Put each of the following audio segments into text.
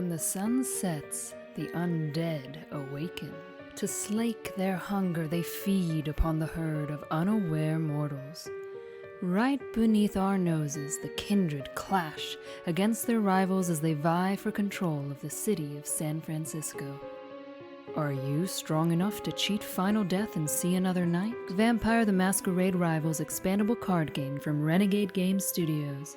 When the sun sets, the undead awaken. To slake their hunger, they feed upon the herd of unaware mortals. Right beneath our noses, the kindred clash against their rivals as they vie for control of the city of San Francisco. Are you strong enough to cheat final death and see another night? Vampire the Masquerade Rivals expandable card game from Renegade Game Studios.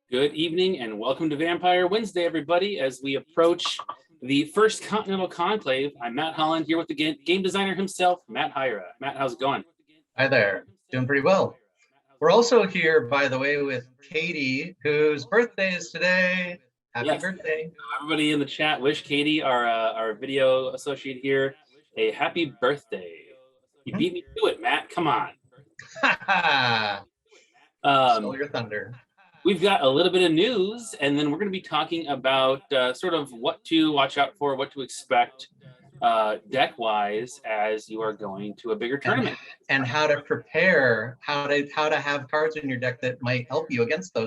Good evening and welcome to Vampire Wednesday, everybody. As we approach the first Continental Conclave, I'm Matt Holland here with the game designer himself, Matt Hyra. Matt, how's it going? Hi there. Doing pretty well. We're also here, by the way, with Katie, whose birthday is today. Happy birthday. Everybody in the chat, wish Katie, our video associate here, a happy birthday. You beat me to it, Matt. Come on. Stole your thunder. We've got a little bit of news, and then we're going to be talking about sort of what to watch out for, what to expect deck-wise as you are going to a bigger tournament. And how to prepare, how to have cards in your deck that might help you against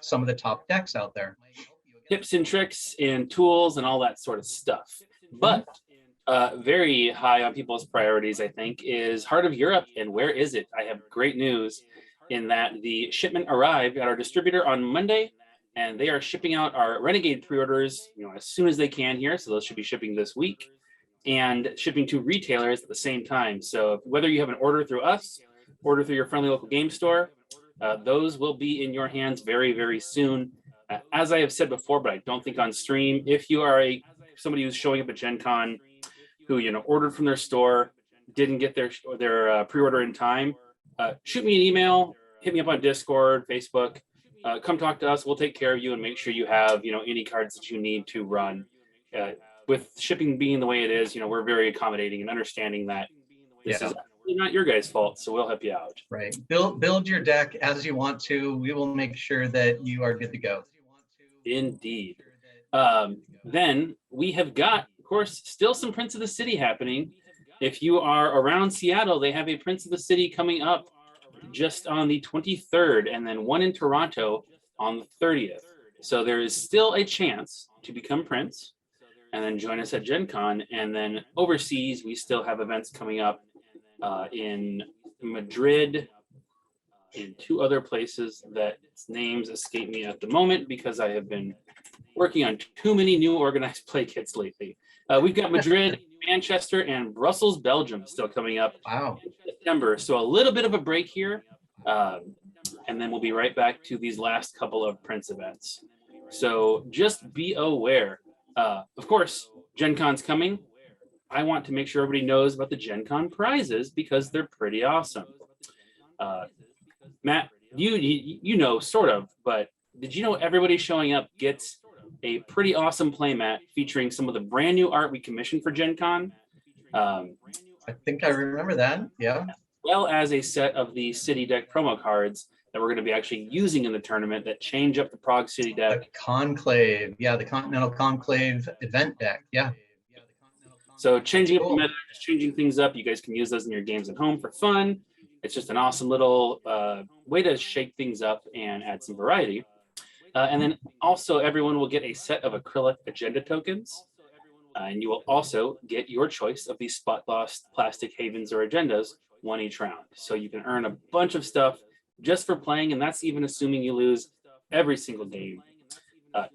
some of the top decks out there. Tips and tricks and tools and all that sort of stuff. But very high on people's priorities, I think, is Heart of Europe, and where is it? I have great news in that the shipment arrived at our distributor on Monday, and they are shipping out our Renegade pre-orders, as soon as they can here. So those should be shipping this week and shipping to retailers at the same time. So whether you have an order through us, order through your friendly local game store, those will be in your hands very, very soon. As I have said before, but I don't think on stream, if you are somebody who's showing up at Gen Con who ordered from their store, didn't get their pre-order in time, shoot me an email, hit me up on Discord, Facebook, come talk to us. We'll take care of you and make sure you have, any cards that you need to run. With shipping being the way it is, we're very accommodating and understanding that this is not your guys' fault, so we'll help you out. Right. Build your deck as you want to. We will make sure that you are good to go. Indeed. Then we have got, of course, still some Prince of the City happening. If you are around Seattle, they have a Prince of the City coming up just on the 23rd, and then one in Toronto on the 30th. So there is still a chance to become Prince and then join us at Gen Con. And then overseas, we still have events coming up in Madrid, in two other places that names escape me at the moment because I have been working on too many new organized play kits lately. We've got Madrid, Manchester, and Brussels, Belgium still coming up in September. So a little bit of a break here. And then we'll be right back to these last couple of Prince events. So just be aware. Of course, Gen Con's coming. I want to make sure everybody knows about the Gen Con prizes because they're pretty awesome. Matt, you know, sort of, but did you know everybody showing up gets a pretty awesome playmat featuring some of the brand new art we commissioned for Gen Con? I think I remember that, yeah. As well as a set of the City deck promo cards that we're going to be actually using in the tournament that change up the Prague City deck. The Conclave, yeah, the Continental Conclave event deck, yeah. So changing up the meta, just changing things up. You guys can use those in your games at home for fun. It's just an awesome little way to shake things up and add some variety. And then also everyone will get a set of acrylic agenda tokens. And you will also get your choice of these spot lost plastic havens or agendas, one each round. So you can earn a bunch of stuff just for playing, and that's even assuming you lose every single game.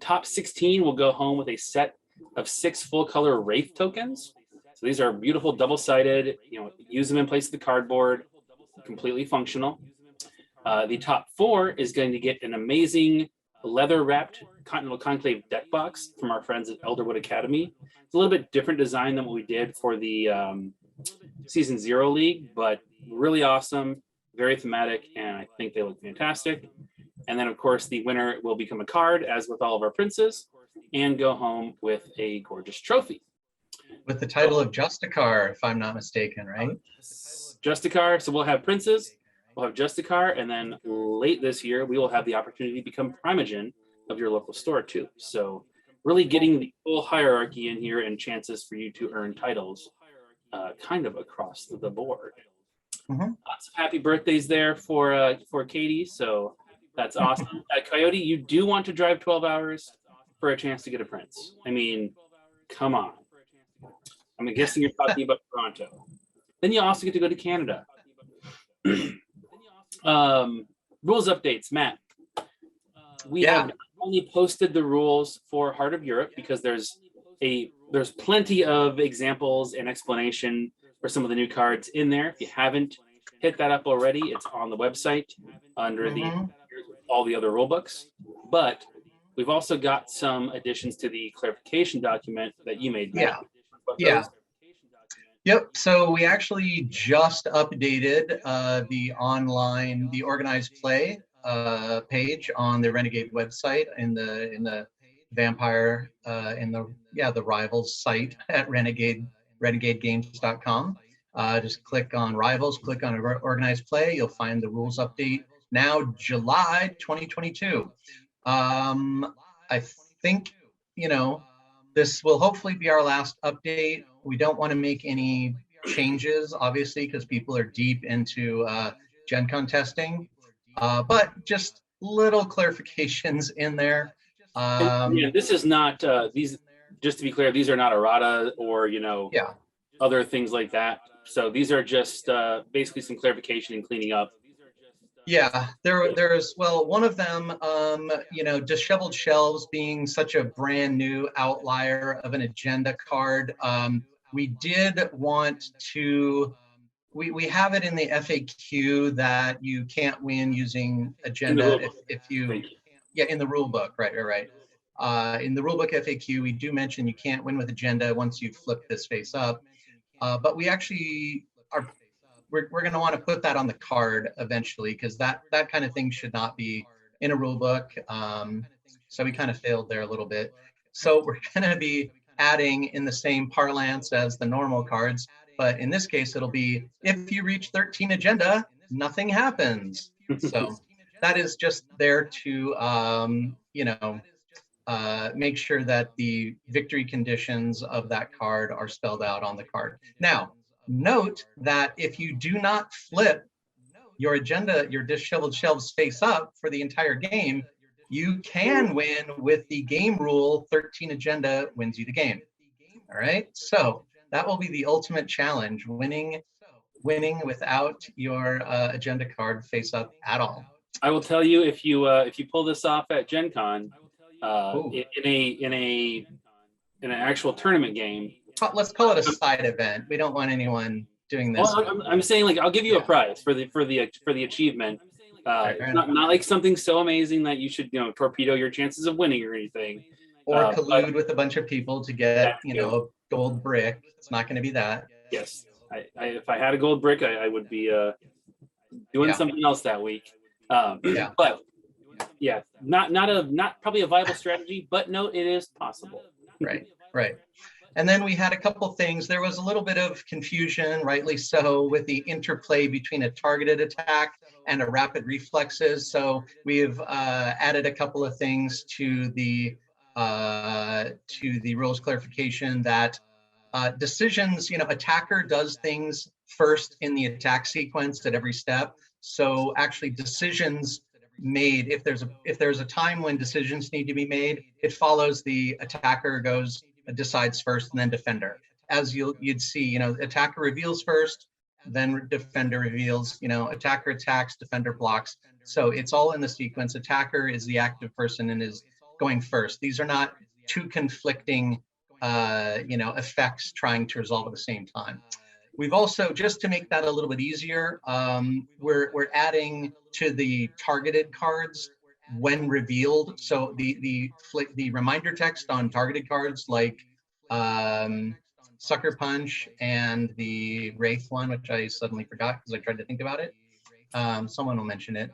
Top 16 will go home with a set of 6 full color Wraith tokens. So these are beautiful, double-sided, use them in place of the cardboard, completely functional. The top 4 is going to get an amazing leather-wrapped Continental Conclave deck box from our friends at Elderwood Academy. It's a little bit different design than what we did for the Season 0 League, but really awesome, very thematic, and I think they look fantastic. And then, of course, the winner will become a card, as with all of our princes, and go home with a gorgeous trophy. With the title of Justicar, if I'm not mistaken, right? Justicar. So we'll have princes, we'll have Justicar, and then late this year, we will have the opportunity to become Primogen of your local store, too. So really getting the full hierarchy in here and chances for you to earn titles kind of across the board. Lots of happy birthdays there for Katie. So That's awesome. Coyote, you do want to drive 12 hours for a chance to get a prince. I mean, come on. I'm guessing you're talking about Toronto. Then you also get to go to Canada. Rules updates, Matt. We have only posted the rules for Heart of Europe because there's plenty of examples and explanation for some of the new cards in there. If you haven't hit that up already, it's on the website under all the other rule books. But we've also got some additions to the clarification document that you made, Matt. Yep. So we actually just updated the organized play page on the Renegade website in the Vampire the Rivals site at renegadegames.com. Just click on Rivals, click on organized play. You'll find the rules update now, July 2022. I think this will hopefully be our last update. We don't want to make any changes, obviously, because people are deep into Gen Con testing, but just little clarifications in there. This is not these. Just to be clear, these are not errata or other things like that. So these are just basically some clarification and cleaning up. Yeah, there's one of them, Disheveled Shelves being such a brand new outlier of an agenda card. We did want to, we have it in the FAQ that you can't win using agenda if you, in the rule book, right. In the rulebook FAQ, we do mention you can't win with agenda once you flip this face up, but we actually we're going to want to put that on the card eventually, because that kind of thing should not be in a rule book. So we kind of failed there a little bit. So we're going to be adding in the same parlance as the normal cards, but in this case, it'll be if you reach 13 agenda, nothing happens. So that is just there to, make sure that the victory conditions of that card are spelled out on the card. Now, note that if you do not flip your agenda, your Disheveled Shelves face up for the entire game, you can win with the game rule 13 agenda wins you the game. All right, so that will be the ultimate challenge, winning without your agenda card face up at all. I will tell you, if you pull this off at Gen Con, in an actual tournament game, let's call it a side event. We don't want anyone doing this. Well, I'm saying, like, I'll give you a prize for the achievement. Not like something so amazing that you should torpedo your chances of winning or anything. Or collude with a bunch of people to get a gold brick. It's not going to be that. Yes, if I had a gold brick, I would be doing something else that week. But not probably a viable strategy, but no, it is possible. Right. And then we had a couple things. There was a little bit of confusion, rightly so, with the interplay between a targeted attack and a rapid reflexes. So we've added a couple of things to the rules clarification that decisions, attacker does things first in the attack sequence at every step. So actually decisions made, if there's a time when decisions need to be made, it follows the attacker decides first and then defender. As you'd see, attacker reveals first, then defender reveals, attacker attacks, defender blocks. So it's all in the sequence. Attacker is the active person and is going first. These are not two conflicting effects trying to resolve at the same time. We've also, just to make that a little bit easier, we're adding to the targeted cards when revealed. So the reminder text on targeted cards like Sucker Punch and the Wraith one, which I suddenly forgot because I tried to think about it. Someone will mention it.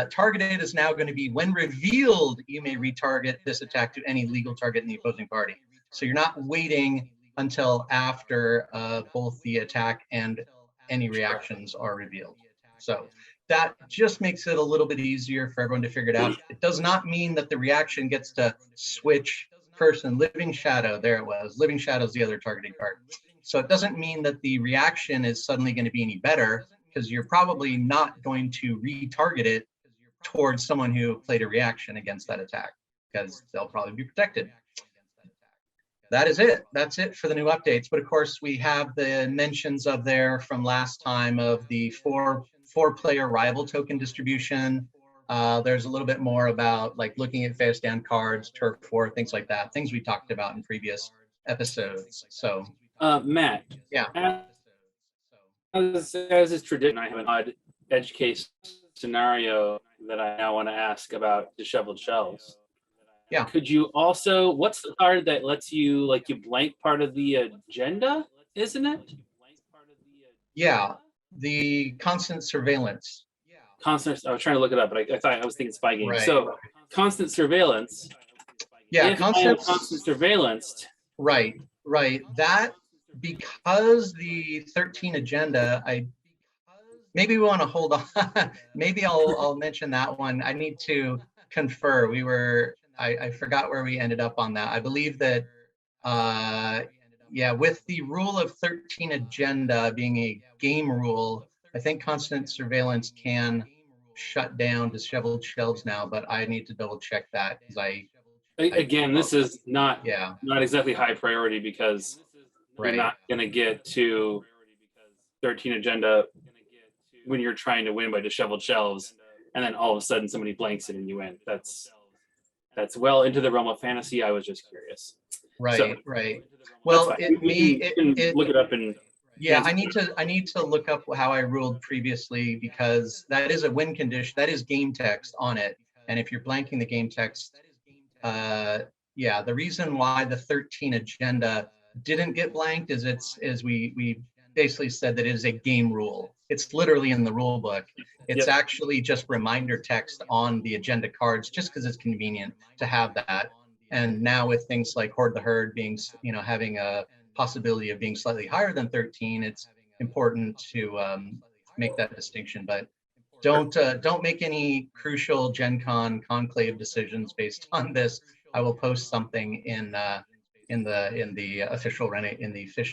Targeted is now going to be when revealed, you may retarget this attack to any legal target in the opposing party. So you're not waiting until after both the attack and any reactions are revealed. So that just makes it a little bit easier for everyone to figure it out. It does not mean that the reaction gets to switch person. Living Shadow, there it was. Living Shadow is the other targeted card. So it doesn't mean that the reaction is suddenly going to be any better, because you're probably not going to retarget it towards someone who played a reaction against that attack, because they'll probably be protected. That is it. That's it for the new updates. But of course, we have the mentions of there from last time of the four-player rival token distribution. There's a little bit more about like looking at face down cards, turf war, things like that. Things we talked about in previous episodes. So, Matt. Yeah. As is tradition, I have an odd edge case scenario that I now want to ask about disheveled shells. Yeah. Could you also, what's the card that lets you, like, you blank part of the agenda, isn't it? Yeah, the constant surveillance. Constant, I was trying to look it up, but I thought I was thinking spy game. Right. So constant surveillance. Yeah, if constant surveillance. Right. That, because the 13 agenda, maybe we want to hold on. Maybe I'll mention that one. I need to confer. I forgot where we ended up on that. I believe that, with the rule of 13 agenda being a game rule, I think constant surveillance can shut down disheveled shelves now, but I need to double check that because this is not yeah, not exactly high priority because you're not going to get to 13 agenda when you're trying to win by disheveled shelves, and then all of a sudden somebody blanks it and you win. That's well into the realm of fantasy. I was just curious. Right. Well, you can look it up and yeah, I need to look up how I ruled previously, because that is a win condition. That is game text on it, and if you're blanking the game text, the reason why the 13 agenda didn't get blanked is we basically said that it is a game rule. It's literally in the rule book. It's actually just reminder text on the agenda cards, just because it's convenient to have that. And now with things like Horde the Herd being, having a possibility of being slightly higher than 13, it's important to make that distinction. But don't make any crucial Gen Con conclave decisions based on this. I will post something in the official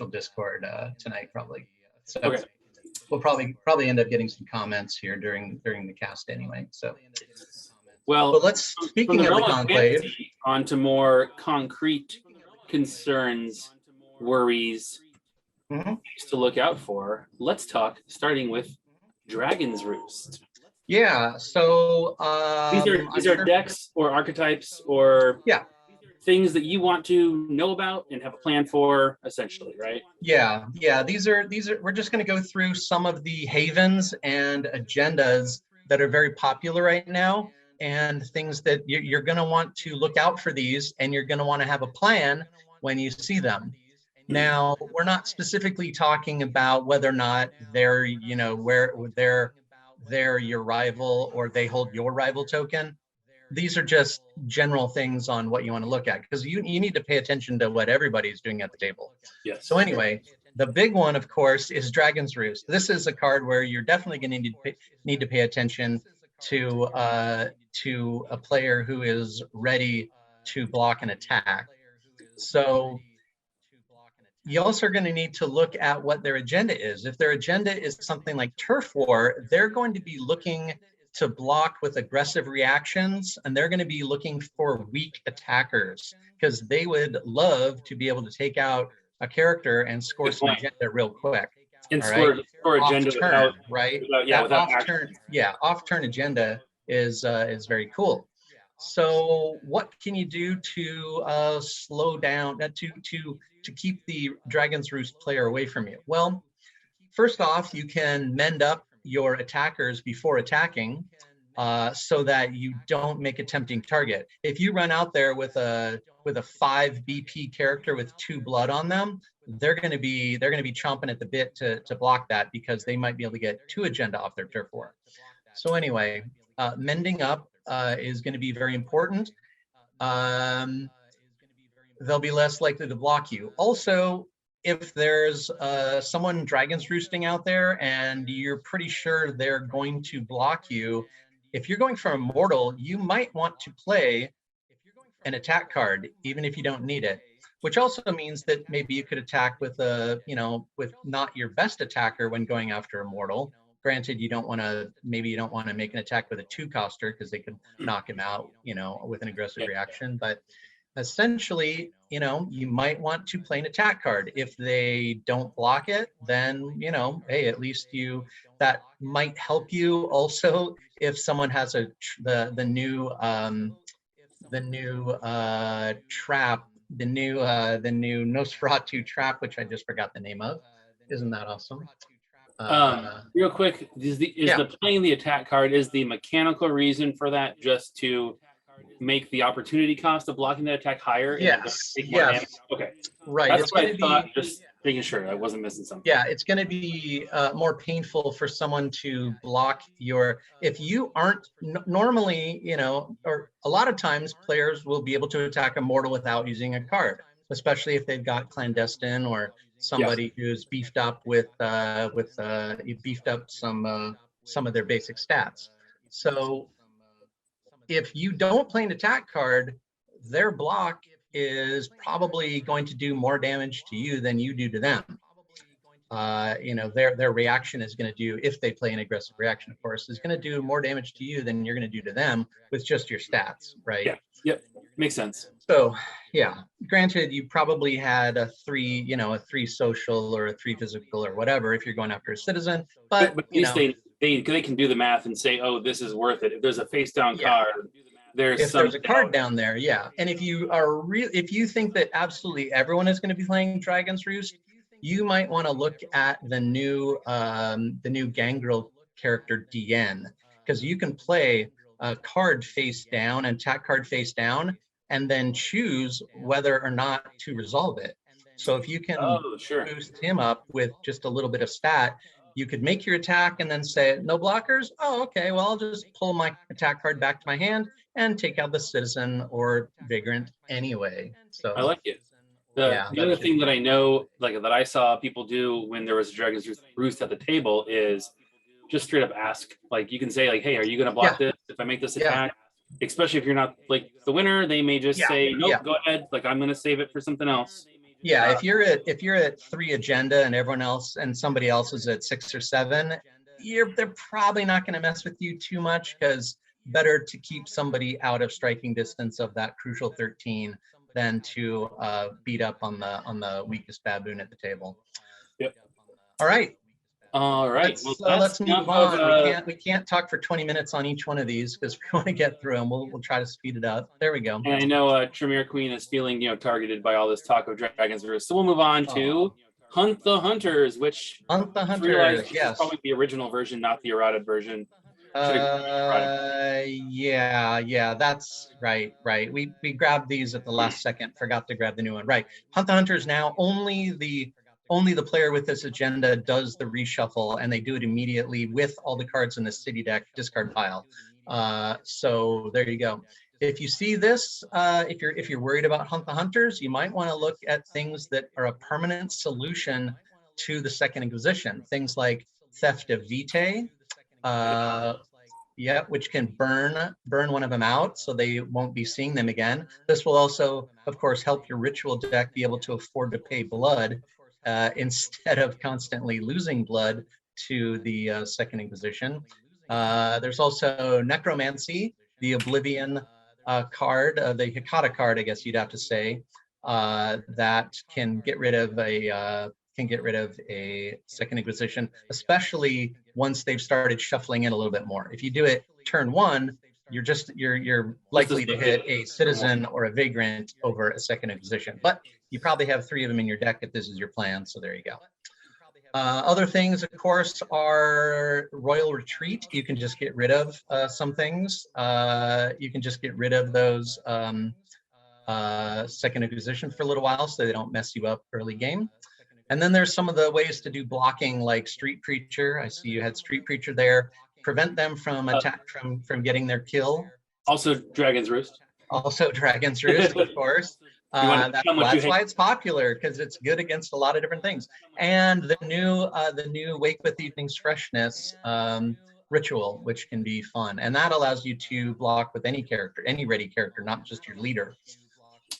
Discord tonight probably. So okay. We'll probably end up getting some comments here during the cast anyway. So well, but let's, speaking of the conclave, on to more concrete concerns, worries, things to look out for. Let's talk starting with Dragon's Roost. Yeah, so these are decks or archetypes or things that you want to know about and have a plan for, essentially, right? Yeah. These are we're just going to go through some of the havens and agendas that are very popular right now, and things that you're going to want to look out for these, and you're going to want to have a plan when you see them. Now, we're not specifically talking about whether or not they're, where they're your rival or they hold your rival token. These are just general things on what you want to look at, because you need to pay attention to what everybody's doing at the table. Yes. So anyway, the big one, of course, is Dragon's Roost. This is a card where you're definitely going to need to pay attention to a player who is ready to block an attack. So you also are going to need to look at what their agenda is. If their agenda is something like turf war, they're going to be looking to block with aggressive reactions, and they're going to be looking for weak attackers, because they would love to be able to take out a character and score some agenda real quick. And score agenda without, right? Off-turn agenda is very cool. So what can you do to slow down, to keep the Dragon's Roost player away from you? Well, first off, you can mend up your attackers before attacking, so that you don't make a tempting target. If you run out there with a 5 BP character with 2 blood on them, they're going to be chomping at the bit to block that, because they might be able to get 2 agenda off their turf war. So anyway, mending up is going to be very important. They'll be less likely to block you. Also, if there's someone Dragon's Roosting out there and you're pretty sure they're going to block you, if you're going for a mortal, you might want to play an attack card, even if you don't need it, which also means that maybe you could attack with with not your best attacker when going after a mortal, Granted, you don't want to, maybe you don't want to make an attack with a 2-coster because they could knock him out, you know, with an aggressive reaction. But essentially, you know, you might want to play an attack card. If they don't block it, then, you know, hey, at least that might help you. Also, if someone has the new trap, the new Nosferatu trap, which I just forgot the name of. Isn't that awesome? Real quick, the playing the attack card, is the mechanical reason for that just to make the opportunity cost of blocking that attack higher? Yes. Okay. Right. That's it's what going I to thought, be just making sure I wasn't missing something. Yeah, it's going to be more painful for someone to block if you aren't normally, you know, or a lot of times players will be able to attack a mortal without using a card, especially if they've got clandestine or somebody who's beefed up beefed up some of their basic stats. So if you don't play an attack card, their block is probably going to do more damage to you than you do to them. You know, their reaction is going to do, if they play an aggressive reaction, of course, is going to do more damage to you than you're going to do to them with just your stats, right? Yeah. Yep. Makes sense. So, yeah, granted, you probably had a 3 social or a 3 physical or whatever if you're going after a citizen, but at least they can do the math and say, oh, this is worth it. If there's a face down card, there's a card down there, and if you think that absolutely everyone is going to be playing Dragon's Roost, you might want to look at the new Gangrel character DN, because you can play a card face down and attack card face down, and then choose whether or not to resolve it. So if you can boost him up with just a little bit of stat, you could make your attack and then say, no blockers? Oh, okay, well, I'll just pull my attack card back to my hand and take out the citizen or vagrant anyway. So I like it. The other thing that I know, like that I saw people do when there was a Dragon's Roost at the table, is just straight up ask. Like, you can say, like, hey, are you going to block this if I make this attack? Especially if you're not like the winner, they may just say, nope, go ahead. Like, I'm going to save it for something else. Yeah, if you're at 3 agenda and everyone else and somebody else is at 6 or 7, they're probably not going to mess with you too much, because better to keep somebody out of striking distance of that crucial 13 than to beat up on the weakest baboon at the table. Yep. All right. Let's move on. We can't talk for 20 minutes on each one of these because we want to get through them. We'll try to speed it up. There we go. And I know Tremere Queen is feeling targeted by all this talk of Dragon's Roost. So we'll move on to Hunt the Hunters, which is probably the original version, not the errata version. Yeah, that's right. We grabbed these at the last second, forgot to grab the new one. Right. Hunt the Hunters now, only the player with this agenda does the reshuffle, and they do it immediately with all the cards in the city deck discard pile. So there you go. If you see this, if you're worried about Hunt the Hunters, you might want to look at things that are a permanent solution to the Second Inquisition. Things like Theft of Vitae, which can burn one of them out so they won't be seeing them again. This will also, of course, help your ritual deck be able to afford to pay blood instead of constantly losing blood to the Second Inquisition. There's also Necromancy, the Oblivion card, the Hecata card, I guess you'd have to say, that can get rid of a Second Inquisition, especially once they've started shuffling in a little bit more. If you do it turn 1, you're likely to hit a citizen or a vagrant over a Second Inquisition, but you probably have 3 of them in your deck if this is your plan. So there you go. Other things, of course, are Royal Retreat. You can just get rid of some things. You can just get rid of those Second Inquisition for a little while so they don't mess you up early game. And then there's some of the ways to do blocking, like Street Preacher. I see you had Street Preacher there. Prevent them from from getting their kill. Also Dragon's Roost. Also Dragon's Roost, of course. That's why it's popular, because it's good against a lot of different things. And the new Wake with Evening's Freshness ritual, which can be fun, and that allows you to block with any character, any ready character, not just your leader.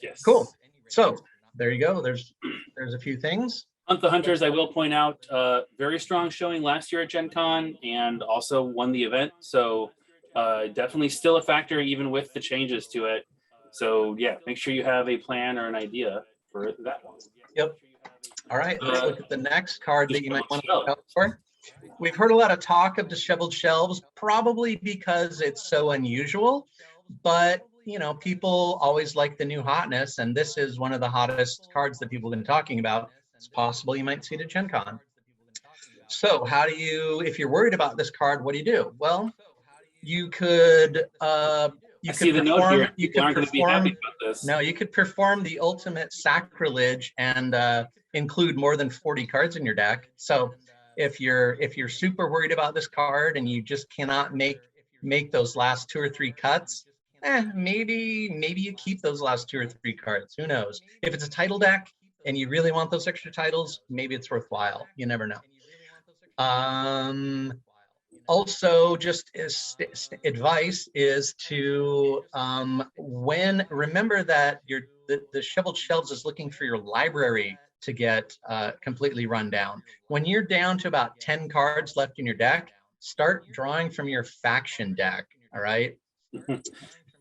Yes. Cool. So there you go. There's a few things. Hunt the Hunters, I will point out, very strong showing last year at Gen Con and also won the event. So definitely still a factor even with the changes to it. So yeah, make sure you have a plan or an idea for that one. Yep. All right, let's look at the next card that you might want to Disheveled look out for. We've heard a lot of talk of Disheveled Shelves, probably because it's so unusual, but you know, people always like the new hotness, and this is one of the hottest cards that people have been talking about. It's possible you might see it at Gen Con. So how do you, if you're worried about this card, what do you do? Well, you could I see the note here. People aren't going to be happy about this. No, you could perform the ultimate sacrilege and include more than 40 cards in your deck. So if you're super worried about this card and you just cannot make those last 2 or 3 cuts, maybe you keep those last 2 or 3 cards. Who knows? If it's a title deck and you really want those extra titles, maybe it's worthwhile. You never know. Also, just as advice is to remember that the Disheveled Shelves is looking for your library to get completely run down. When you're down to about 10 cards left in your deck, start drawing from your faction deck. All right.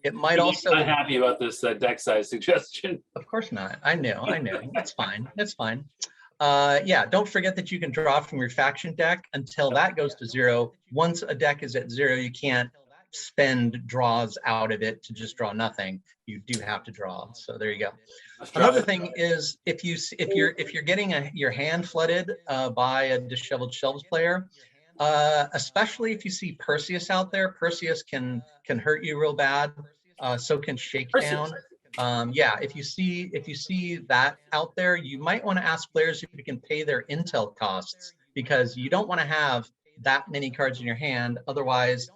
It might also. I'm not happy about this deck size suggestion. Of course not. I know. It's fine. It's fine. Yeah, don't forget that you can draw from your faction deck until that goes to 0. Once a deck is at 0, you can't spend draws out of it to just draw nothing. You do have to draw. So there you go. Another thing is if you're getting your hand flooded by a Disheveled Shelves player, especially if you see Perseus out there, Perseus can hurt you real bad. So can Shakedown. Yeah, if you see that out there, you might want to ask players if you can pay their intel costs, because you don't want to have that many cards in your hand. Otherwise,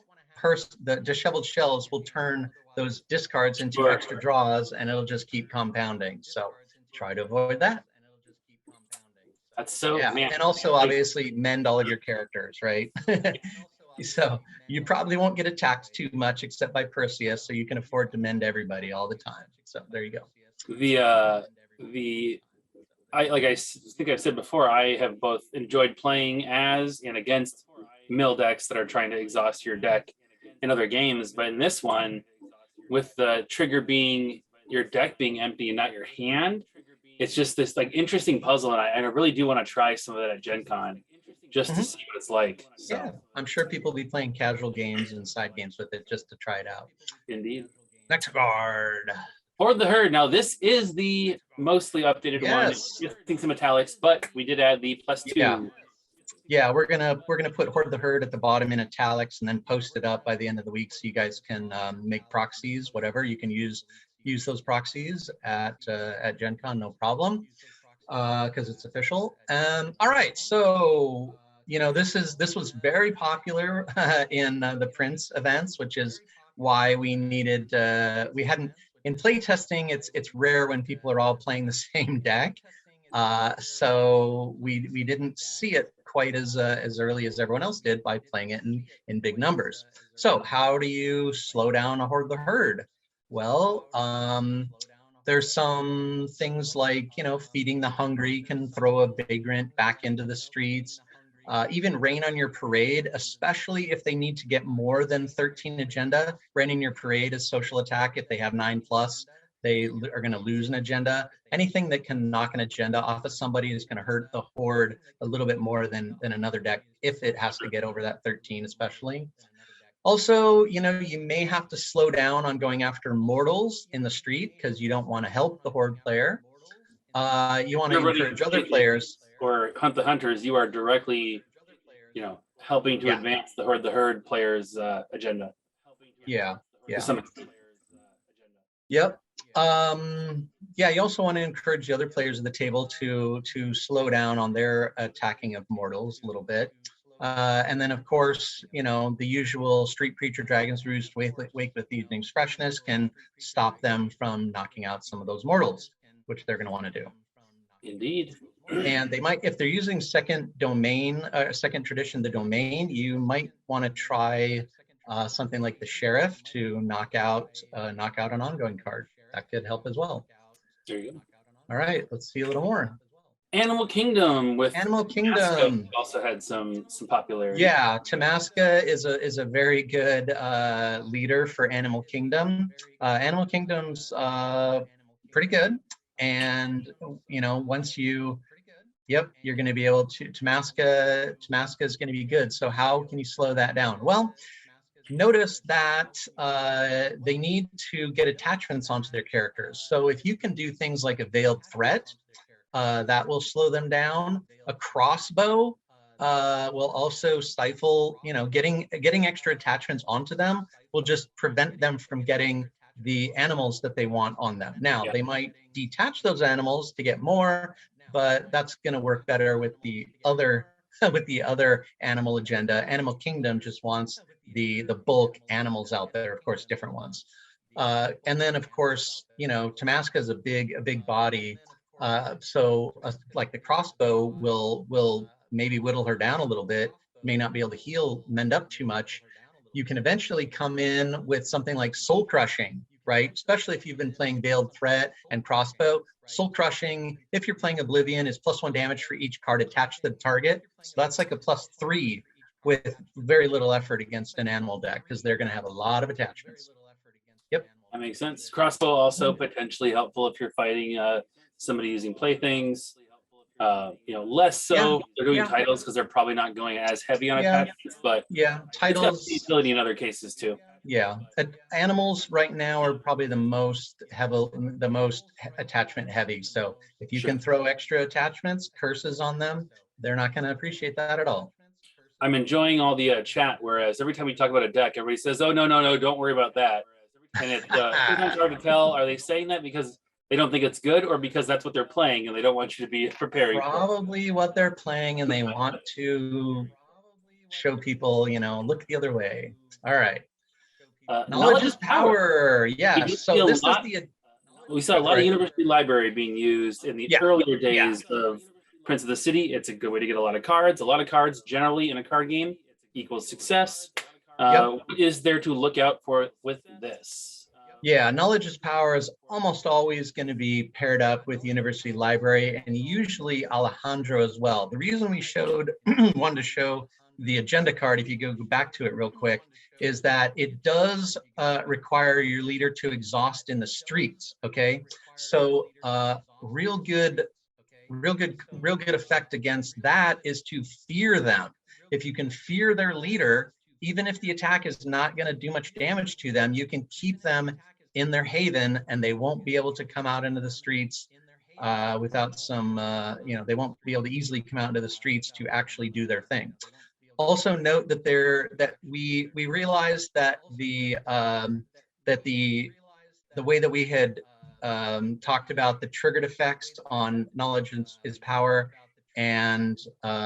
the Disheveled Shelves will turn those discards into extra draws, and it'll just keep compounding. So try to avoid that. That's so, yeah. Man. And also, obviously, mend all of your characters, right? So you probably won't get attacked too much except by Perseus, so you can afford to mend everybody all the time. So there you go. I think I've said before, I have both enjoyed playing as and against mill decks that are trying to exhaust your deck in other games, but in this one, with the trigger being your deck being empty and not your hand, it's just this like interesting puzzle, and I really do want to try some of that at Gen Con just to see what it's like. So. Yeah, I'm sure people will be playing casual games and side games with it just to try it out. Indeed. Next card. Horde the Herd. Now this is the mostly updated one. Missing some metallics, but we did add the +2. Yeah, we're gonna put Horde the Herd at the bottom in italics and then post it up by the end of the week so you guys can make proxies, whatever. You can use those proxies at Gen Con, no problem, because it's official. All right, so you know this was very popular in the Prince events, which is why we needed we hadn't. In playtesting, it's rare when people are all playing the same deck, so we didn't see it quite as early as everyone else did by playing it in big numbers. So how do you slow down a Horde the Herd? Well, there's some things like, you know, feeding the hungry can throw a vagrant back into the streets. Even Rain on Your Parade, especially if they need to get more than 13 agenda. Rain on Your Parade is social attack. If they have 9+, they are going to lose an agenda. Anything that can knock an agenda off of somebody is going to hurt the Horde a little bit more than another deck if it has to get over that 13, especially. Also, you know, you may have to slow down on going after mortals in the street because you don't want to help the Horde player. You want to encourage other players. Or Hunt the Hunters, you are directly, you know, helping to advance the Herd players' agenda. Yeah. Yep. Yeah, you also want to encourage the other players at the table to slow down on their attacking of mortals a little bit. And then, of course, you know, the usual Street Preacher, Dragon's Roost, Wake with the Evening's Freshness can stop them from knocking out some of those mortals, which they're going to want to do. Indeed. And they might, if they're using second tradition, the domain, you might want to try something like the Sheriff to knock out an ongoing card. That could help as well. There you go. All right, let's see a little more. Animal Kingdom with Animal Tabasco Kingdom. also had some popularity. Yeah, Tamaska is a very good leader for Animal Kingdom. Animal Kingdom's pretty good, and you know, once you, yep, you're going to be able to Tamaska is going to be good. So how can you slow that down? Well, notice that they need to get attachments onto their characters. So if you can do things like a veiled threat, that will slow them down. A crossbow will also stifle, you know, getting extra attachments onto them will just prevent them from getting the animals that they want on them. Now, they might detach those animals to get more, but that's going to work better with the other with the other animal agenda. Animal Kingdom just wants the bulk animals out there, of course, different ones. And then, of course, you know, Tamaska is a big body. So like the crossbow will maybe whittle her down a little bit, may not be able to mend up too much. You can eventually come in with something like soul crushing, right? Especially if you've been playing veiled threat and crossbow. Soul crushing, if you're playing Oblivion, is +1 damage for each card attached to the target. So that's like a +3 with very little effort against an animal deck, because they're going to have a lot of attachments. Yep. That makes sense. Crossbow also potentially helpful if you're fighting somebody using playthings. You know, less so they're doing titles because they're probably not going as heavy on attachments, but titles, it's got utility in other cases too. Yeah, animals right now are probably the most attachment heavy. So if you can throw extra attachments, curses on them, they're not going to appreciate that at all. I'm enjoying all the chat, whereas every time we talk about a deck, everybody says, "Oh no, don't worry about that." And it's sometimes hard to tell. Are they saying that because they don't think it's good, or because that's what they're playing and they don't want you to be preparing? Probably what they're playing, and they want to show people, you know, look the other way. All right. Knowledge is power. Yeah. So this is the. We saw a lot of University Library being used in the earlier days of Prince of the City. It's a good way to get a lot of cards. A lot of cards generally in a card game equals success. What is there to look out for with this? Yeah, Knowledge is Power is almost always going to be paired up with University Library, and usually Alejandro as well. The reason we wanted to show the agenda card, if you go back to it real quick, is that it does require your leader to exhaust in the streets. Okay, so real good effect against that is to fear them. If you can fear their leader, even if the attack is not going to do much damage to them, you can keep them in their haven, and they won't be able to come out into the streets without some, you know, they won't be able to easily come out into the streets to actually do their thing. Also note that we realized that the way that we had talked about the triggered effects on Knowledge is Power and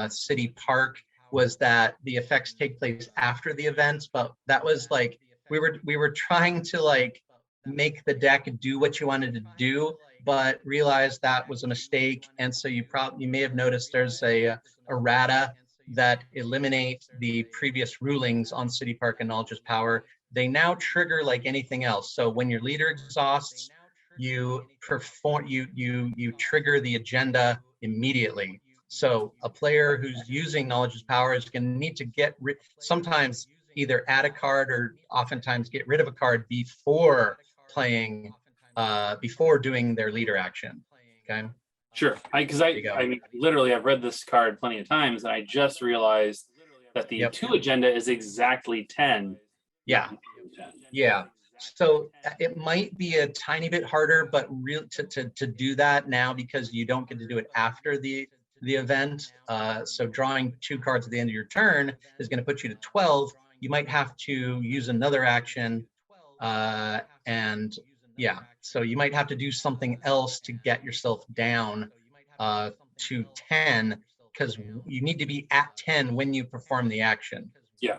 City Park was that the effects take place after the events, but that was like we were trying to like make the deck do what you wanted to do, but realized that was a mistake. And so you may have noticed there's a Errata that eliminate the previous rulings on City Park and Knowledge is Power. They now trigger like anything else. So when your leader exhausts, you trigger the agenda immediately. So a player who's using Knowledge is Power is going to need to sometimes either add a card or oftentimes get rid of a card before playing, before doing their leader action. Okay. Sure. I mean, literally, I've read this card plenty of times, and I just realized that the 2 agenda is exactly 10. Yeah. 10. Yeah. So it might be a tiny bit harder, but to do that now, because you don't get to do it after the event. So drawing 2 cards at the end of your turn is going to put you to 12. You might have to use another action, and yeah, so you might have to do something else to get yourself down to 10, because you need to be at 10 when you perform the action. Yeah.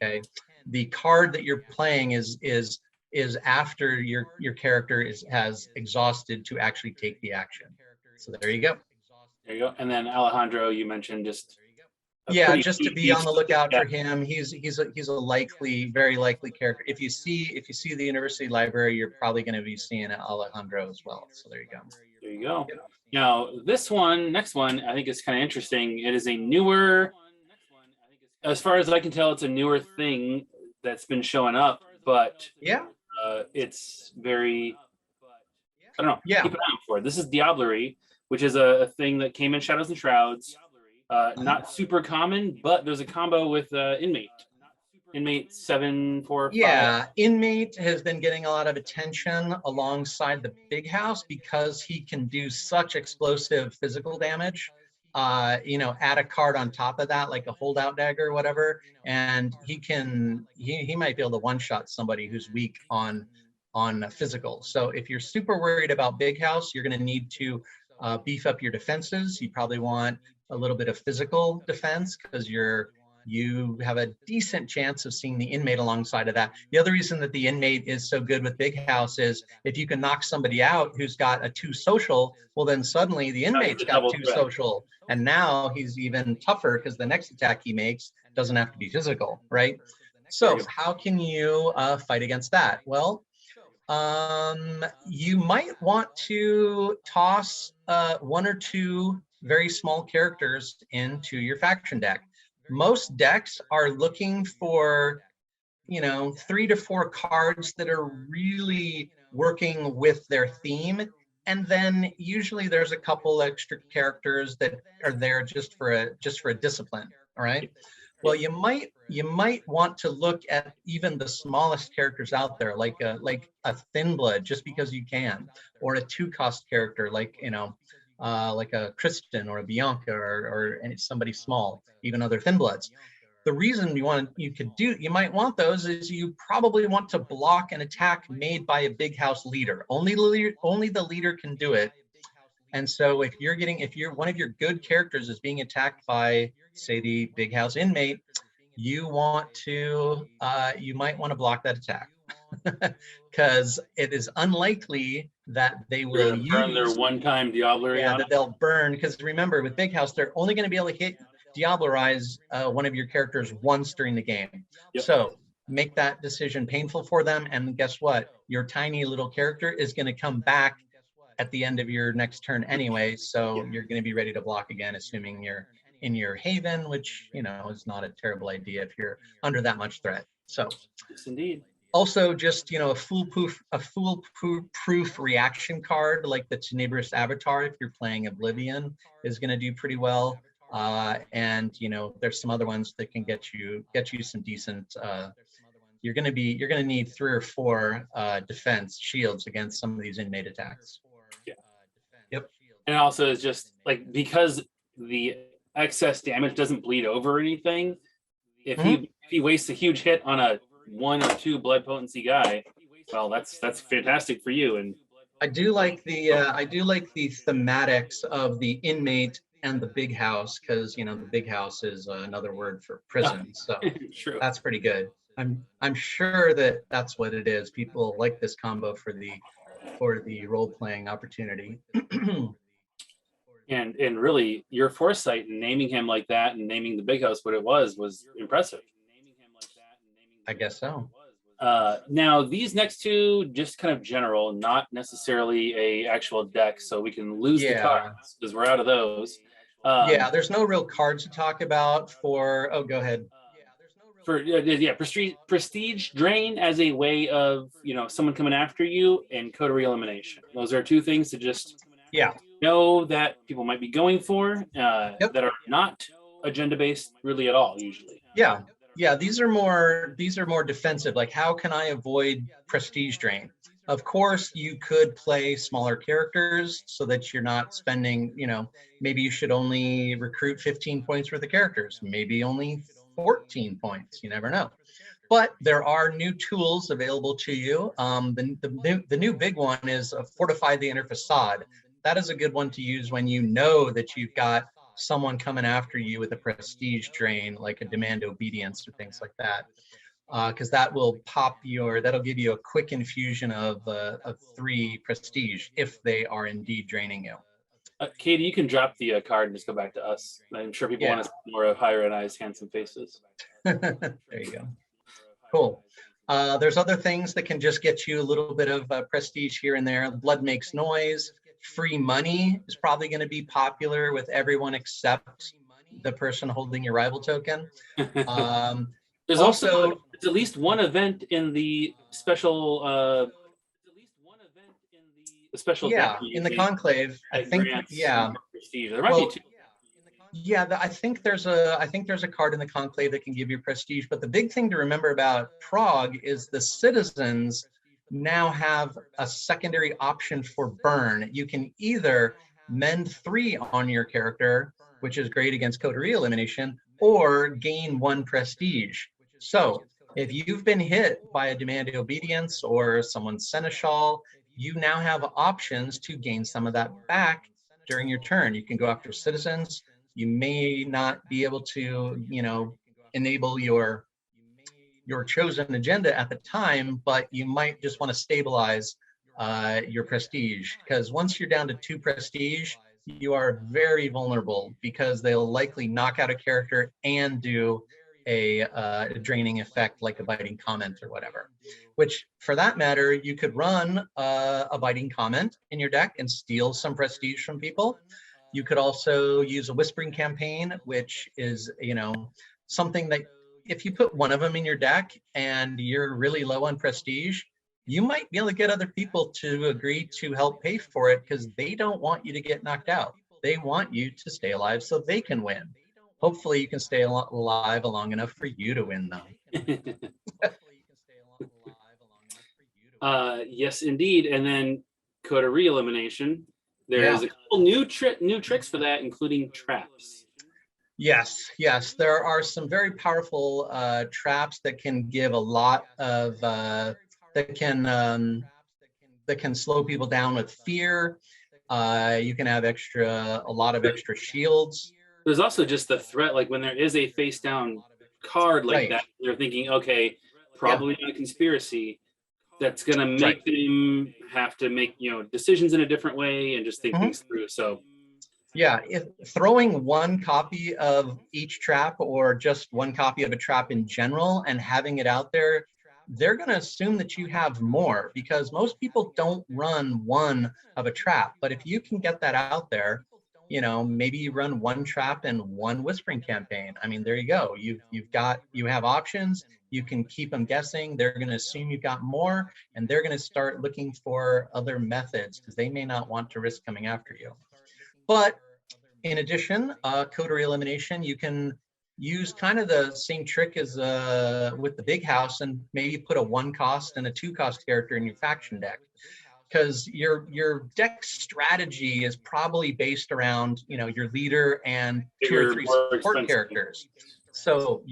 Okay. The card that you're playing is after your character has exhausted to actually take the action. So there you go. There you go. And then Alejandro, you mentioned just just to be on the lookout for him. He's a very likely character. If you see the University Library, you're probably going to be seeing Alejandro as well. So there you go. There you go. Now, this one, next one, I think is kind of interesting. It is a newer, as far as I can tell, it's a newer thing that's been showing up, but Yeah. it's very, I don't know, Yeah. keep an eye out for it. This is Diablerie, which is a thing that came in Shadows and Shrouds. Not super common, but there's a combo with Inmate. Inmate 745. Yeah, Inmate has been getting a lot of attention alongside the Big House because he can do such explosive physical damage. You know, add a card on top of that, like a holdout dagger or whatever, and he might be able to one-shot somebody who's weak on physical. So if you're super worried about Big House, you're going to need to beef up your defenses. You probably want a little bit of physical defense because you have a decent chance of seeing the Inmate alongside of that. The other reason that the Inmate is so good with Big House is if you can knock somebody out who's got a 2 social, well, then suddenly the Inmate's got 2 social. And now he's even tougher because the next attack he makes doesn't have to be physical, right? So how can you fight against that? Well, you might want to toss 1 or 2 very small characters into your faction deck. Most decks are looking for, 3 to 4 cards that are really working with their theme. And then usually there's a couple extra characters that are there just for a discipline. All right. Well, you might want to look at even the smallest characters out there, like a Thin Blood, just because you can, or a 2-cost character like like a Kristen or a Bianca or somebody small, even other Thin Bloods. The reason you might want those is you probably want to block an attack made by a Big House leader. Only the leader can do it. And so if one of your good characters is being attacked by, say, the Big House Inmate, you might want to block that attack because it is unlikely that they will burn their one-time Diablerie. Yeah, that they'll burn, because remember, with Big House, they're only going to be able to hit Diablerize one of your characters once during the game. Yep. So make that decision painful for them, and guess what? Your tiny little character is going to come back at the end of your next turn anyway, so you're going to be ready to block again, assuming you're in your haven, which is not a terrible idea if you're under that much threat. So yes, indeed. Also, just a foolproof reaction card like the Tenebrous Avatar, if you're playing Oblivion, is going to do pretty well. And there's some other ones that can get you some decent. You're going to need 3 or 4 defense shields against some of these Inmate attacks. Yeah. Yep. And also, it's just like, because the excess damage doesn't bleed over or anything. If he wastes a huge hit on a 1 or 2 blood potency guy, well, that's fantastic for you. And I do like the thematics of the Inmate and the Big House, because the Big House is another word for prison, so true. That's pretty good. I'm sure that's what it is. People like this combo for the role-playing opportunity. And really, your foresight in naming him like that and naming the Big House what it was impressive. I guess so. Now, these next 2, just kind of general, not necessarily a actual deck, so we can lose the cards because we're out of those. There's no real cards to talk about for. Oh, go ahead. For prestige drain as a way of someone coming after you, and coterie elimination. Those are 2 things to just know that people might be going for that are not agenda based really at all usually. Yeah, these are more defensive. Like, how can I avoid prestige drain? Of course, you could play smaller characters so that you're not spending, maybe you should only recruit 15 points worth of characters, maybe only 14 points. You never know. But there are new tools available to you. The new big one is Fortify the Inner Facade. That is a good one to use when you know that you've got someone coming after you with a prestige drain, like a Demand Obedience or things like that. Because that'll give you a quick infusion of 3 prestige if they are indeed draining you. Katie, you can drop the card and just go back to us. I'm sure people want to see more of Higher and Eyes, handsome faces. There you go. Cool. There's other things that can just get you a little bit of prestige here and there. Blood Makes Noise. Free money is probably going to be popular with everyone except the person holding your rival token. There's also at least one event in the special yeah, in the Conclave, I think, yeah. Prestige. There might be two. Yeah, I think there's a card in the Conclave that can give you prestige, but the big thing to remember about Prague is the citizens now have a secondary option for burn. You can either mend 3 on your character, which is great against coterie elimination, or gain 1 prestige. So if you've been hit by a demand obedience or someone's seneschal, you now have options to gain some of that back during your turn. You can go after citizens. You may not be able to, enable your chosen agenda at the time, but you might just want to stabilize your prestige, because once you're down to 2 prestige, you are very vulnerable because they'll likely knock out a character and do a draining effect like a biting comment or whatever, which for that matter, you could run a biting comment in your deck and steal some prestige from people. You could also use a whispering campaign, which is, something that if you put one of them in your deck and you're really low on prestige, you might be able to get other people to agree to help pay for it because they don't want you to get knocked out. They want you to stay alive so they can win. Hopefully you can stay alive long enough for you to win, though. Yes, indeed. And then coterie elimination. There's a couple new tricks for that, including traps. Yes. There are some very powerful traps that can give a lot of that can slow people down with fear. You can have a lot of extra shields. There's also just the threat, like when there is a face down card like that, they're thinking, okay, probably not a conspiracy. That's going to make them have to make, decisions in a different way and just think things through. So yeah, if throwing 1 copy of each trap or just 1 copy of a trap in general and having it out there, they're going to assume that you have more, because most people don't run 1 of a trap. But if you can get that out there, maybe you run 1 trap and 1 whispering campaign. I mean, there you go. You have options. You can keep them guessing. They're going to assume you've got more, and they're going to start looking for other methods because they may not want to risk coming after you. But in addition, coterie elimination, you can use kind of the same trick as with the big house and maybe put a 1 cost and a 2 cost character in your faction deck, because your deck strategy is probably based around your leader and 2 or 3 support characters. So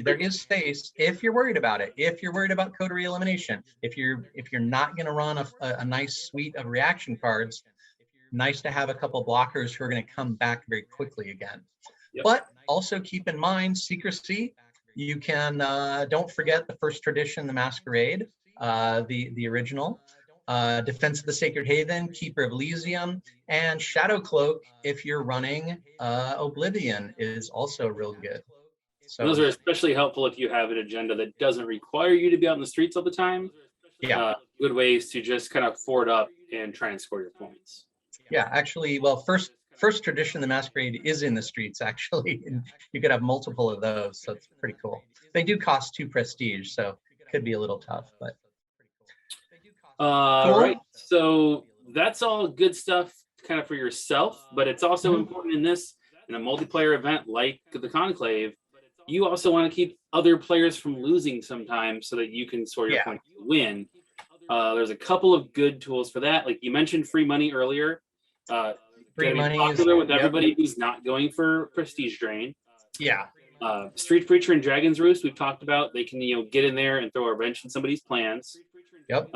there is space if you're worried about it. If you're worried about coterie elimination, if you're not going to run a nice suite of reaction cards, nice to have a couple blockers who are going to come back very quickly again. Yep. But also keep in mind secrecy. You can don't forget the first tradition, the Masquerade, the original. Defense of the Sacred Haven, Keeper of Elysium, and Shadow Cloak, if you're running Oblivion, is also real good. So those are especially helpful if you have an agenda that doesn't require you to be out in the streets all the time. Yeah. Good ways to just kind of forward up and try and score your points. Yeah, actually, well, first tradition, the Masquerade is in the streets, actually, and you could have multiple of those, so it's pretty cool. They do cost 2 prestige, so it could be a little tough, but cool. Right, so that's all good stuff kind of for yourself, but it's also important in a multiplayer event like the Conclave. You also want to keep other players from losing sometimes so that you can score your points to win. There's a couple of good tools for that. Like you mentioned free money earlier. Free money popular with everybody who's not going for prestige drain. Yeah. Street Preacher and Dragon's Roost, we've talked about. They can get in there and throw a wrench in somebody's plans. Yep.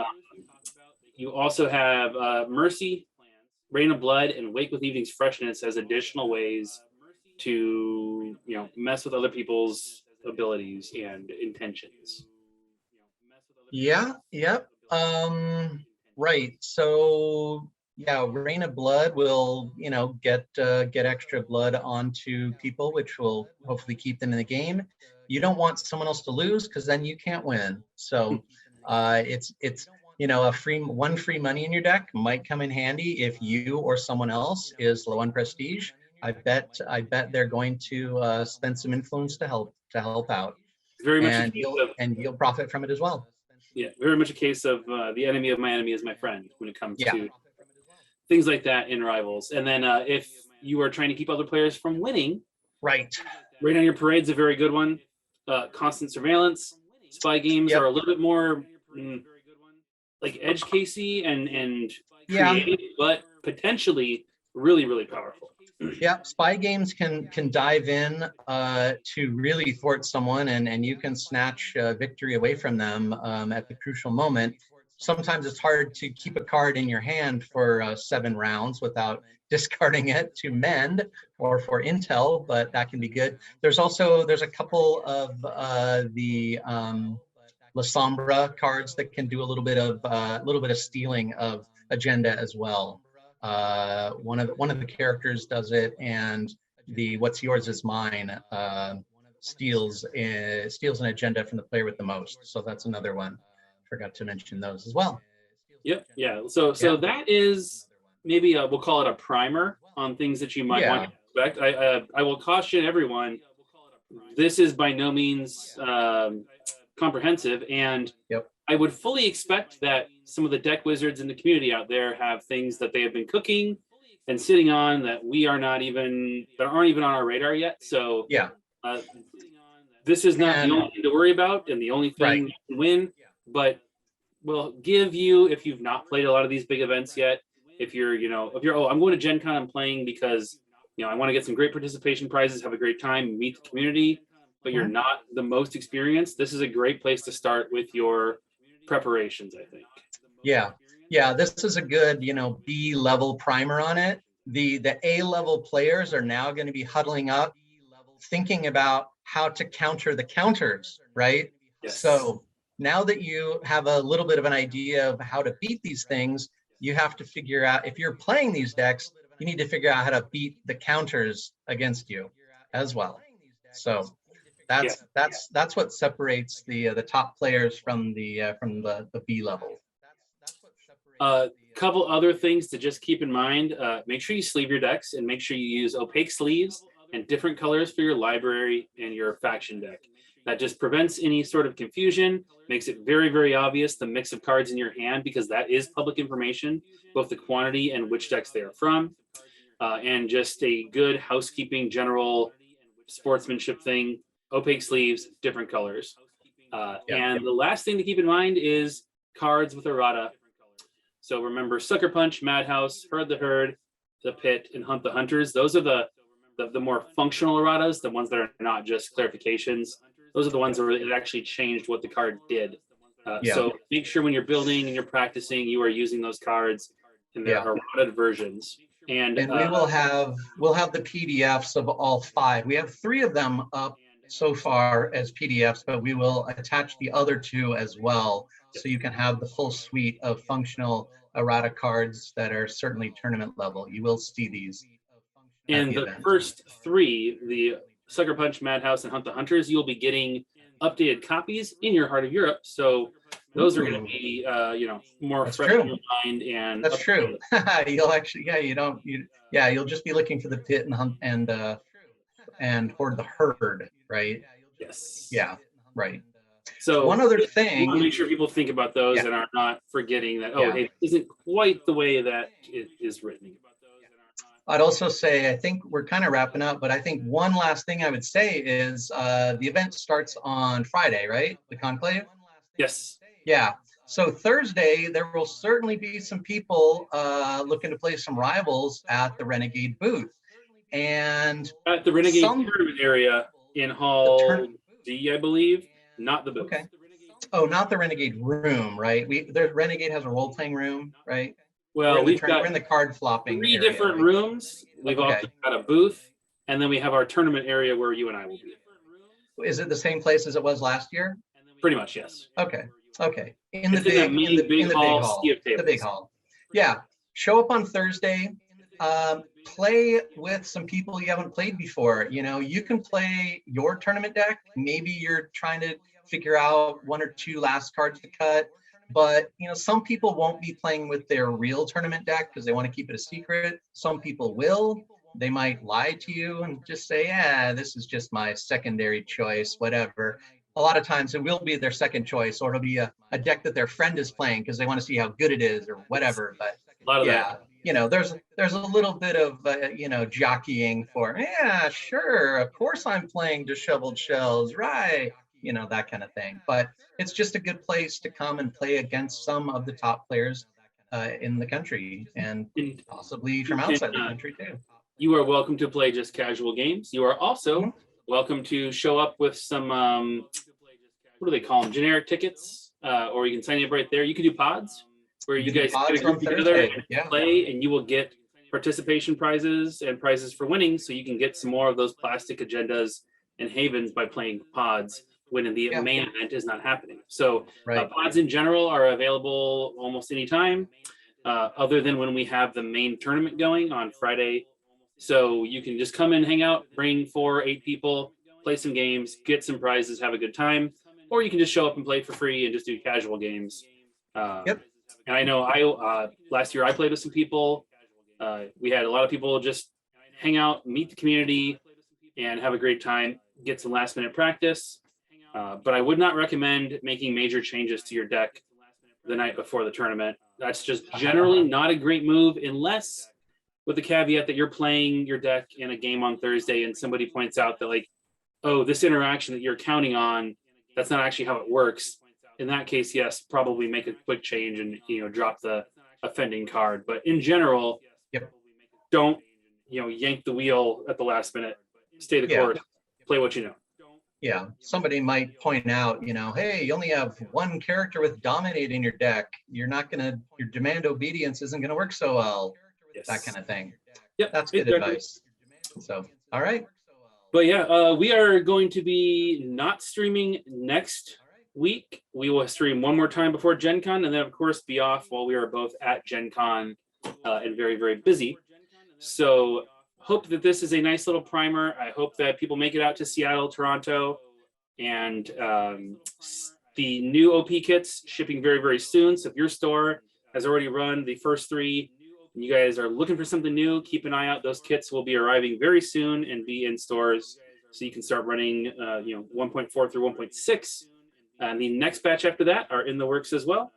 You also have Mercy, Rain of Blood, and Wake with Evening's Freshness as additional ways to mess with other people's abilities and intentions. Yeah. Yep. Right. So yeah, Rain of Blood will get extra blood onto people, which will hopefully keep them in the game. You don't want someone else to lose because then you can't win. So it's you know, one free money in your deck might come in handy if you or someone else is low on prestige. I bet they're going to spend some influence to help out, Very much a and case of, you'll profit from it as well. yeah, very much a case of the enemy of my enemy is my friend when it comes Yeah. to things like that in Rivals. And then if you are trying to keep other players from winning, Right. Raid on Your Parade's a very good one. Constant Surveillance, spy games Yep. are a little bit more like edge casey and Yeah. creative, but potentially really, really powerful. Yeah, spy games can dive in to really thwart someone, and you can snatch victory away from them at the crucial moment. Sometimes it's hard to keep a card in your hand for 7 rounds without discarding it to mend or for intel, but that can be good. There's a couple of the La Sombra cards that can do a little bit of stealing of agenda as well. One of the characters does it, and the what's yours is mine steals an agenda from the player with the most. So that's another one. Forgot to mention those as well. Yep. Yeah. So that is maybe we'll call it a primer on things that you might want to expect. I will caution everyone. This is by no means comprehensive, and I would fully expect that some of the deck wizards in the community out there have things that they have been cooking and sitting on that aren't even on our radar yet. So this is not the only thing to worry about and the only thing you can win, but will give you, if you've not played a lot of these big events yet, if you're I'm going to Gen Con, I'm playing because I want to get some great participation prizes, have a great time, meet the community, but you're not the most experienced, this is a great place to start with your preparations, I think. Yeah, this is a good, B level primer on it. The A level players are now going to be huddling up, thinking about how to counter the counters, right? Yes. So now that you have a little bit of an idea of how to beat these things, you have to figure out, if you're playing these decks, you need to figure out how to beat the counters against you as well. So that's what separates the top players from the B level. Couple other things to just keep in mind. Make sure you sleeve your decks and make sure you use opaque sleeves and different colors for your library and your faction deck. That just prevents any sort of confusion, makes it very, very obvious the mix of cards in your hand, because that is public information, both the quantity and which decks they are from. And just a good housekeeping general sportsmanship thing, opaque sleeves, different colors. And the last thing to keep in mind is cards with errata. So remember Sucker Punch, Madhouse, Herd the Herd, the Pit, and Hunt the Hunters. Those are the more functional erratas, the ones that are not just clarifications. Those are the ones where it actually changed what the card did. So make sure when you're building and you're practicing, you are using those cards in their errata versions. And we'll have the PDFs of all 5. We have 3 of them up so far as PDFs, but we will attach the other 2 as well, so you can have the full suite of functional errata cards that are certainly tournament level. You will see these. And the first 3, the Sucker Punch, Madhouse, and Hunt the Hunters, you'll be getting updated copies in your Heart of Europe. So those are going to be, more fresh in your mind. And that's true. You'll actually, you'll just be looking for the Pit and Hunt and Horde the Herd, right? Yes. Yeah, right. So one other thing, I want to make sure people think about those and are not forgetting that, hey, this isn't quite the way that it is written. I'd also say, I think we're kind of wrapping up, but I think one last thing I would say is the event starts on Friday, right? The Conclave? Yes. Yeah. So Thursday, there will certainly be some people looking to play some Rivals at the Renegade booth. And at the Renegade tournament area in Hall D, I believe, not the booth. Okay. Oh, not the Renegade room, right? The Renegade has a role-playing room, right? Well, we're in the card flopping 3 area, different rooms. We've also got a booth, and then we have our tournament area where you and I will be. Is it the same place as it was last year? Pretty much, yes. Okay. In the big hall. Yeah. Show up on Thursday. Play with some people you haven't played before. You can play your tournament deck. Maybe you're trying to figure out 1 or 2 last cards to cut. But some people won't be playing with their real tournament deck because they want to keep it a secret. Some people will. They might lie to you and just say, yeah, this is just my secondary choice, whatever. A lot of times it will be their second choice, or it'll be a deck that their friend is playing because they want to see how good it is or whatever. But A lot of yeah, there's a little bit of jockeying for, yeah, sure, of course I'm playing Disheveled Shells, right? That kind of thing. But it's just a good place to come and play against some of the top players in the country, and possibly from outside the country too. You are welcome to play just casual games. You are also welcome to show up with some, what do they call them? Generic tickets, or you can sign up right there. You can do pods where you guys get a group together and play, and you will get participation prizes and prizes for winning. So you can get some more of those plastic agendas and havens by playing pods when the main event is not happening. So pods in general are available almost anytime, other than when we have the main tournament going on Friday. So you can just come and hang out, bring 4 or 8 people, play some games, get some prizes, have a good time, or you can just show up and play for free and just do casual games. And I know last year I played with some people. We had a lot of people just hang out, meet the community, and have a great time, get some last minute practice. But I would not recommend making major changes to your deck the night before the tournament. That's just generally not a great move, unless with the caveat that you're playing your deck in a game on Thursday and somebody points out that, like, oh, this interaction that you're counting on, that's not actually how it works. In that case, yes, probably make a quick change and drop the offending card. But in general, don't yank the wheel at the last minute. Stay the course. Play what you know. Yeah, somebody might point out, hey, you only have 1 character with Dominate in your deck. Your Demand Obedience isn't going to work so well. That kind of thing. Yep, that's good advice. So, all right. But yeah, we are going to be not streaming next week. We will stream one more time before Gen Con, and then of course be off while we are both at Gen Con and very, very busy. So hope that this is a nice little primer. I hope that people make it out to Seattle, Toronto, and the new OP kits shipping very, very soon. So if your store has already run the first 3 and you guys are looking for something new, keep an eye out. Those kits will be arriving very soon and be in stores, so you can start running 1.4 through 1.6. And the next batch after that are in the works as well.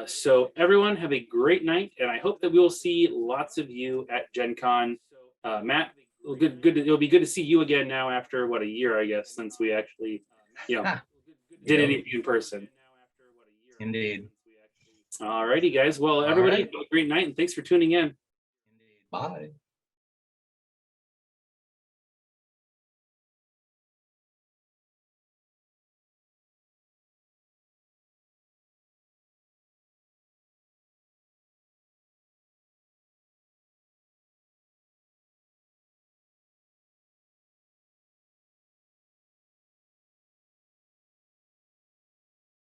So everyone have a great night, and I hope that we will see lots of you at Gen Con. Matt, it'll be good to see you again now after a year, I guess, since we actually did anything in person. Indeed. All righty, guys. Well, everybody, have a great night, and thanks for tuning in. Bye.